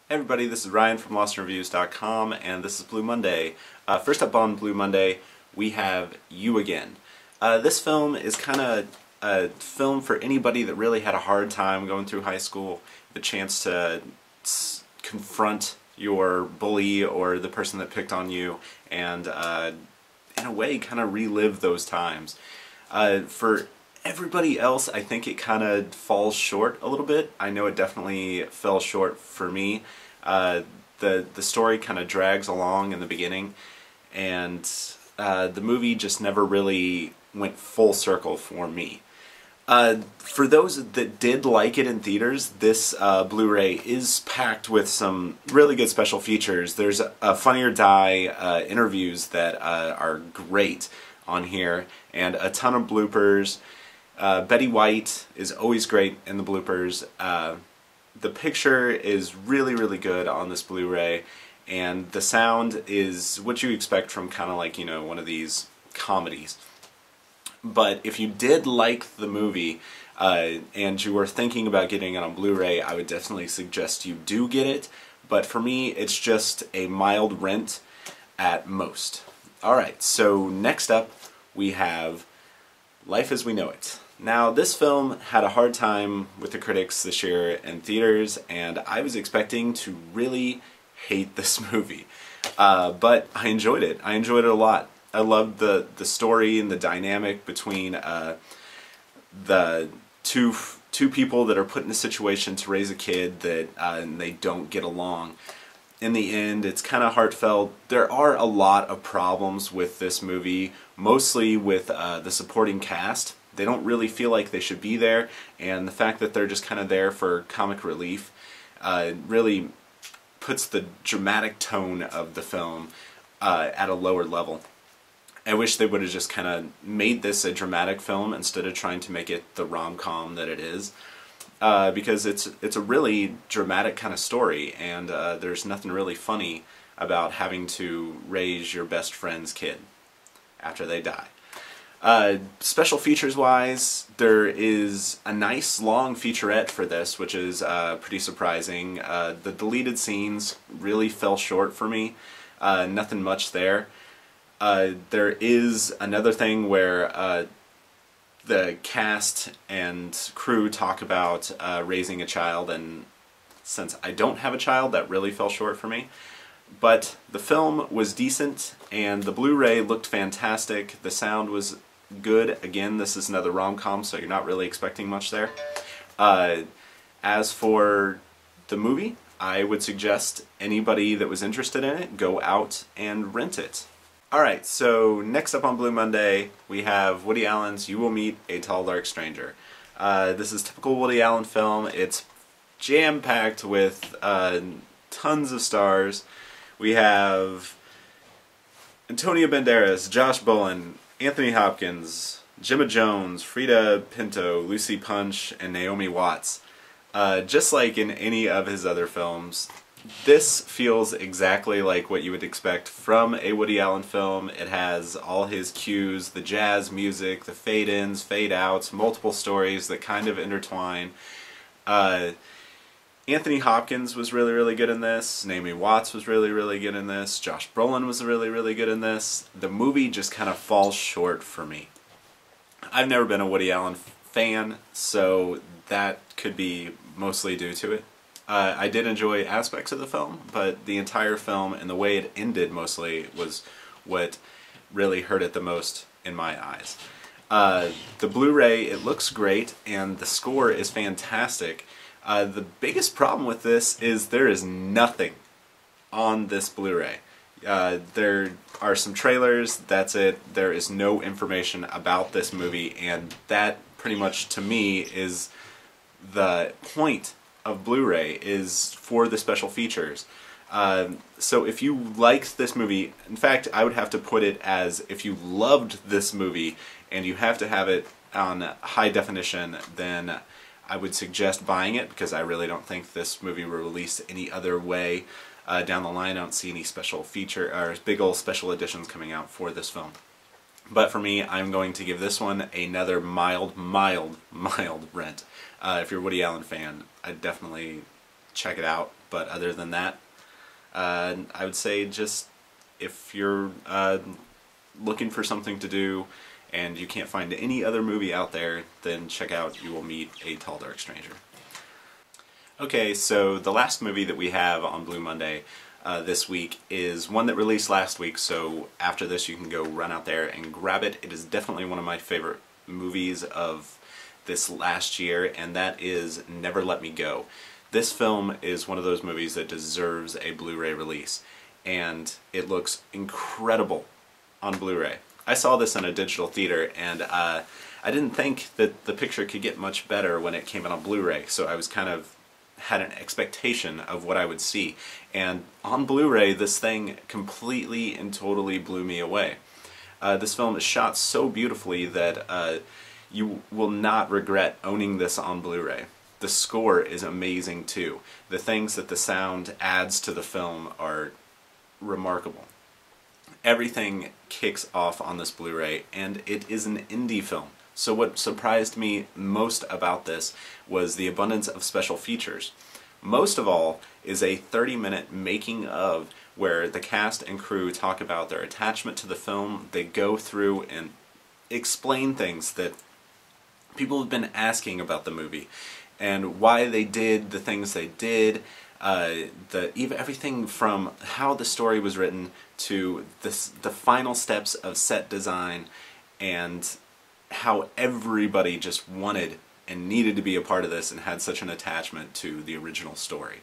Hey everybody, this is Ryan from LostInReviews.com, and this is Blue Monday. First up on Blue Monday, we have You Again. This film is kind of a film for anybody that really had a hard time going through high school, the chance to confront your bully or the person that picked on you, and in a way kind of relive those times. For everybody else, I think it kind of falls short a little bit. I know it definitely fell short for me. The story kind of drags along in the beginning, and the movie just never really went full circle for me. For those that did like it in theaters, this Blu-ray is packed with some really good special features. There's Funny or Die interviews that are great on here, and a ton of bloopers. Betty White is always great in the bloopers. The picture is really good on this Blu-ray, and the sound is what you expect from kind of like, you know, one of these comedies. But if you did like the movie and you were thinking about getting it on Blu-ray, I would definitely suggest you do get it. But for me, it's just a mild rent at most. Alright, so next up we have Life as We Know It. Now, this film had a hard time with the critics this year in theaters, and I was expecting to really hate this movie. But I enjoyed it. I enjoyed it a lot. I loved the story and the dynamic between the two people that are put in a situation to raise a kid that and they don't get along. In the end, it's kind of heartfelt. There are a lot of problems with this movie, mostly with the supporting cast. They don't really feel like they should be there, and the fact that they're just kind of there for comic relief really puts the dramatic tone of the film at a lower level. I wish they would have just kind of made this a dramatic film instead of trying to make it the rom-com that it is, because it's a really dramatic kind of story, and there's nothing really funny about having to raise your best friend's kid after they die. Special features wise, there is a nice long featurette for this, which is pretty surprising. The deleted scenes really fell short for me. Nothing much there. There is another thing where the cast and crew talk about raising a child, and since I don't have a child, that really fell short for me. But the film was decent, and the Blu-ray looked fantastic. The sound was good. Again, this is another rom-com, so you're not really expecting much there. As for the movie, I would suggest anybody that was interested in it go out and rent it. Alright, so next up on Blue Monday, we have Woody Allen's You Will Meet a Tall Dark Stranger. This is typical Woody Allen film. It's jam-packed with tons of stars. We have Antonio Banderas, Josh Brolin, Anthony Hopkins, Gemma Jones, Frida Pinto, Lucy Punch, and Naomi Watts. Just like in any of his other films, this feels exactly like what you would expect from a Woody Allen film. It has all his cues, the jazz music, the fade-ins, fade-outs, multiple stories that kind of intertwine. Anthony Hopkins was really good in this. Naomi Watts was really good in this. Josh Brolin was really good in this. The movie just kind of falls short for me. I've never been a Woody Allen fan, so that could be mostly due to it. I did enjoy aspects of the film, but the entire film and the way it ended mostly was what really hurt it the most in my eyes. The Blu-ray, it looks great, and the score is fantastic. The biggest problem with this is there is nothing on this Blu-ray. There are some trailers, that's it. There is no information about this movie, and that pretty much to me is the point of Blu-ray, is for the special features. So if you liked this movie, in fact I would have to put it as if you loved this movie and you have to have it on high definition, then I would suggest buying it, because I really don't think this movie will release any other way down the line. I don't see any special feature or big old special editions coming out for this film. But for me, I'm going to give this one another mild rent. If you're a Woody Allen fan, I'd definitely check it out. But other than that, I would say just if you're looking for something to do and you can't find any other movie out there, then check out You Will Meet a Tall Dark Stranger. Okay, so the last movie that we have on Blu Monday this week is one that released last week, so after this you can go run out there and grab it. It is definitely one of my favorite movies of this last year, and that is Never Let Me Go. This film is one of those movies that deserves a Blu-ray release, and it looks incredible on Blu-ray. I saw this in a digital theater, and I didn't think that the picture could get much better when it came out on Blu-ray, so I was kind of had an expectation of what I would see. And on Blu-ray, this thing completely and totally blew me away. This film is shot so beautifully that you will not regret owning this on Blu-ray. The score is amazing too. The things that the sound adds to the film are remarkable. Everything kicks off on this Blu-ray, and it is an indie film. So what surprised me most about this was the abundance of special features. Most of all is a 30-minute making of where the cast and crew talk about their attachment to the film. They go through and explain things that people have been asking about the movie and why they did the things they did. Even everything from how the story was written to the final steps of set design, and how everybody just wanted and needed to be a part of this and had such an attachment to the original story.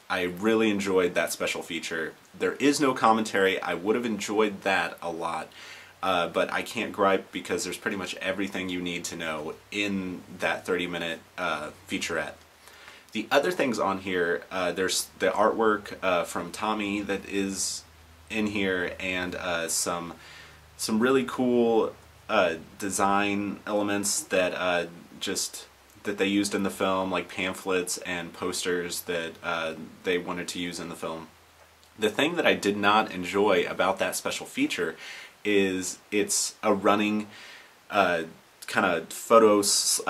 I really enjoyed that special feature. There is no commentary. I would have enjoyed that a lot, but I can't gripe because there's pretty much everything you need to know in that 30-minute featurette. The other things on here, there's the artwork from Tommy that is in here, and some really cool design elements that that they used in the film, like pamphlets and posters that they wanted to use in the film. The thing that I did not enjoy about that special feature is it's a running kind of photos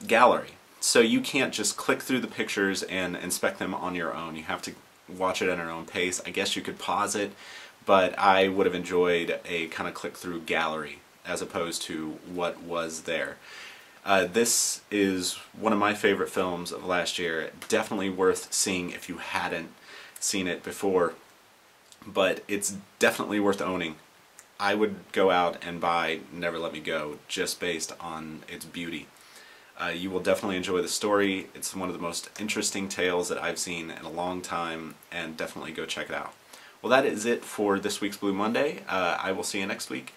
gallery. So you can't just click through the pictures and inspect them on your own. You have to watch it at your own pace. I guess you could pause it, but I would have enjoyed a kind of click-through gallery as opposed to what was there. This is one of my favorite films of last year. Definitely worth seeing if you hadn't seen it before, but it's definitely worth owning. I would go out and buy Never Let Me Go just based on its beauty. You will definitely enjoy the story. It's one of the most interesting tales that I've seen in a long time, and definitely go check it out. Well, that is it for this week's Blu Monday. I will see you next week.